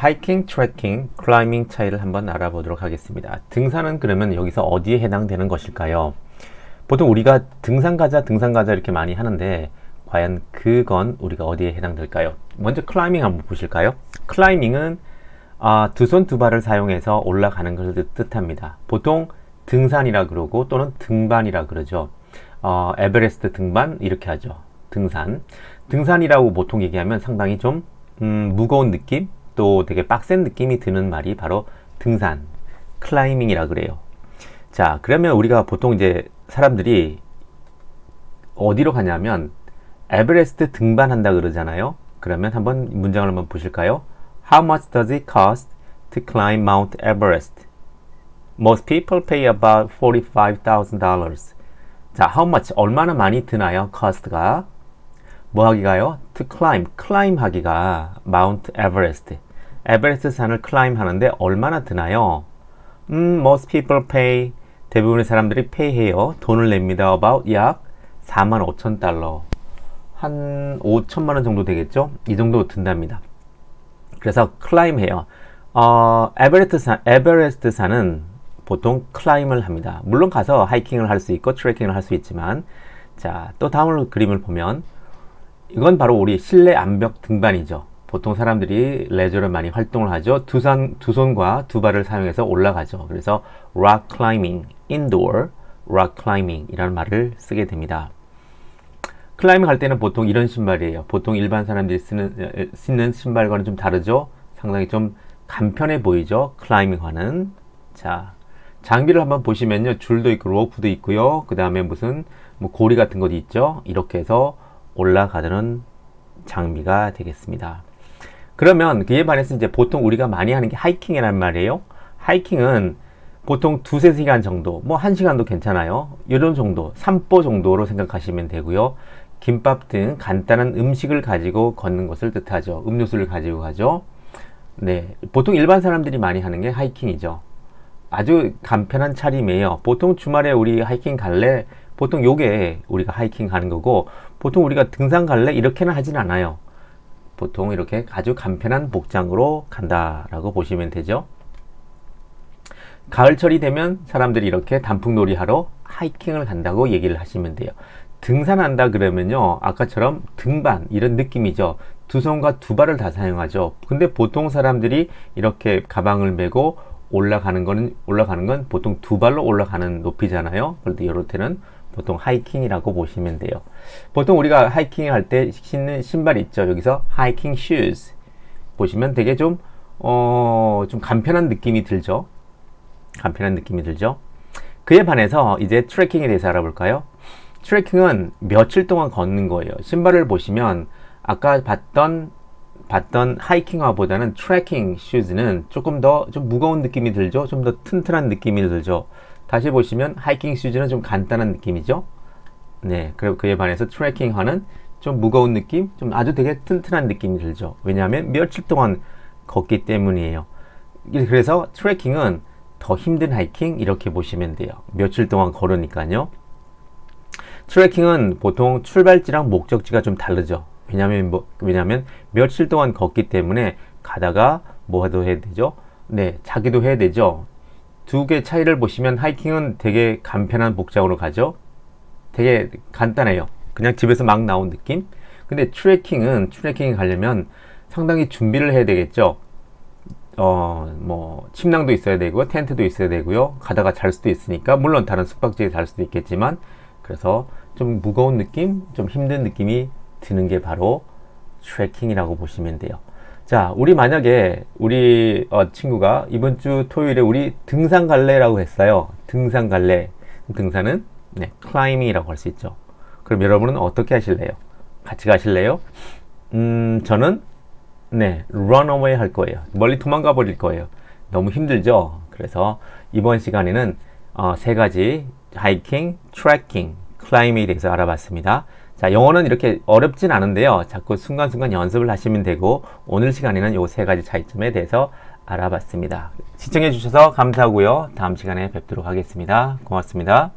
하이킹, 트레킹, 클라이밍 차이를 한번 알아보도록 하겠습니다. 등산은 그러면 여기서 어디에 해당되는 것일까요? 보통 우리가 등산 가자 이렇게 많이 하는데 과연 그건 우리가 어디에 해당될까요? 먼저 클라이밍 한번 보실까요? 클라이밍은 두 손 두 발을 사용해서 올라가는 것을 뜻합니다. 보통 등산이라 그러고 또는 등반이라 그러죠. 에베레스트 등반 이렇게 하죠. 등산이라고 보통 얘기하면 상당히 좀 무거운 느낌, 또 되게 빡센 느낌이 드는 말이 바로 등산, 클라이밍이라 그래요. 자, 그러면 우리가 보통 이제 사람들이 어디로 가냐면 에베레스트 등반한다 그러잖아요. 그러면 한번 문장을 한번 보실까요? How much does it cost to climb Mount Everest? Most people pay about $45,000. 자, how much 얼마나 많이 드나요? cost가 뭐 하기가요? to climb 하기가 Mount Everest. 에베레스트 산을 climb 하는데 얼마나 드나요? most people pay 대부분의 사람들이 pay 해요. 돈을 냅니다. about 약 45,000달러. 한 5천만 원 정도 되겠죠? 이 정도 든답니다. 그래서 climb 해요. 에베레스트 산은 보통 클라임을 합니다. 물론 가서 하이킹을 할 수 있고 트레킹을 할 수 있지만, 자, 또 다음 그림을 보면 이건 바로 우리 실내 암벽 등반이죠. 보통 사람들이 레저를 많이 활동을 하죠. 두 손과 두 발을 사용해서 올라가죠. 그래서 rock climbing, indoor rock climbing 이라는 말을 쓰게 됩니다. 클라이밍 할 때는 보통 이런 신발이에요. 보통 일반 사람들이 신는 신발과는 좀 다르죠. 상당히 좀 간편해 보이죠. 클라이밍화는. 자, 장비를 한번 보시면요. 줄도 있고 로프도 있고요. 그 다음에 무슨 고리 같은 것도 있죠. 이렇게 해서 올라가는 장비가 되겠습니다. 그러면 그에 반해서 이제 보통 우리가 많이 하는 게 하이킹이란 말이에요. 하이킹은 보통 2-3시간 정도, 뭐 1시간도 괜찮아요. 이런 정도, 산보 정도로 생각하시면 되고요. 김밥 등 간단한 음식을 가지고 걷는 것을 뜻하죠. 음료수를 가지고 가죠. 네, 보통 일반 사람들이 많이 하는 게 하이킹이죠. 아주 간편한 차림이에요. 보통 주말에 우리 하이킹 갈래? 보통 요게 우리가 하이킹 가는 거고, 보통 우리가 등산 갈래? 이렇게는 하진 않아요. 보통 이렇게 아주 간편한 복장으로 간다라고 보시면 되죠. 가을철이 되면 사람들이 이렇게 단풍놀이 하러 하이킹을 간다고 얘기를 하시면 돼요. 등산한다 그러면요, 아까처럼 등반 이런 느낌이죠. 두 손과 두 발을 다 사용하죠. 근데 보통 사람들이 이렇게 가방을 메고 올라가는 건 보통 두 발로 올라가는 높이잖아요. 그런데 이럴 때는 보통 하이킹이라고 보시면 돼요. 보통 우리가 하이킹 할 때 신는 신발이 있죠. 여기서 하이킹 shoes 보시면 되게 좀 간편한 느낌이 들죠. 그에 반해서 이제 트레킹에 대해서 알아볼까요? 트레킹은 며칠 동안 걷는 거예요. 신발을 보시면 아까 봤던 하이킹화보다는 트레킹 슈즈는 조금 더 좀 무거운 느낌이 들죠. 좀 더 튼튼한 느낌이 들죠. 다시 보시면 하이킹 슈즈는 좀 간단한 느낌이죠. 네, 그리고 그에 반해서 트레킹화는 좀 무거운 느낌, 좀 아주 되게 튼튼한 느낌이 들죠. 왜냐하면 며칠 동안 걷기 때문이에요. 그래서 트레킹은 더 힘든 하이킹 이렇게 보시면 돼요. 며칠 동안 걸으니까요. 트레킹은 보통 출발지랑 목적지가 좀 다르죠. 왜냐하면 며칠 동안 걷기 때문에 가다가 뭐도 해야 되죠? 네, 자기도 해야 되죠. 두 개 차이를 보시면 하이킹은 되게 간편한 복장으로 가죠. 되게 간단해요. 그냥 집에서 막 나온 느낌. 근데 트레킹 가려면 상당히 준비를 해야 되겠죠. 침낭도 있어야 되고 텐트도 있어야 되고요. 가다가 잘 수도 있으니까, 물론 다른 숙박지에 잘 수도 있겠지만, 그래서 좀 무거운 느낌, 좀 힘든 느낌이 드는 게 바로 트레킹이라고 보시면 돼요. 자, 만약에 우리 친구가 이번 주 토요일에 우리 등산 갈래라고 했어요. 등산 갈래. 등산은 클라이밍이라고 할 수 있죠. 그럼 여러분은 어떻게 하실래요? 같이 가실래요? 저는 runaway 할 거예요. 멀리 도망가 버릴 거예요. 너무 힘들죠? 그래서 이번 시간에는 3가지 하이킹, 트레킹, 클라이밍에 대해서 알아봤습니다. 자, 영어는 이렇게 어렵진 않은데요. 자꾸 순간순간 연습을 하시면 되고, 오늘 시간에는 이 3가지 차이점에 대해서 알아봤습니다. 시청해 주셔서 감사하고요. 다음 시간에 뵙도록 하겠습니다. 고맙습니다.